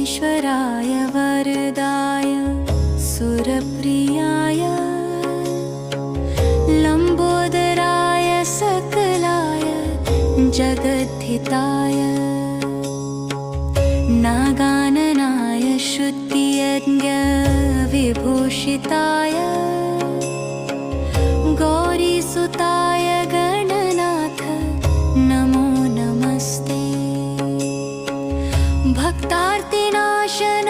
विघ्नेश्वराय वरदाय सुरप्रियाय लंबोदराय सकलाय जगद्धिताय नागाननाय श्रुतियज्ञ विभूषिताय गौरीसुताय गणनाथ नमो नमस्ते। भक्तार्तिनाशन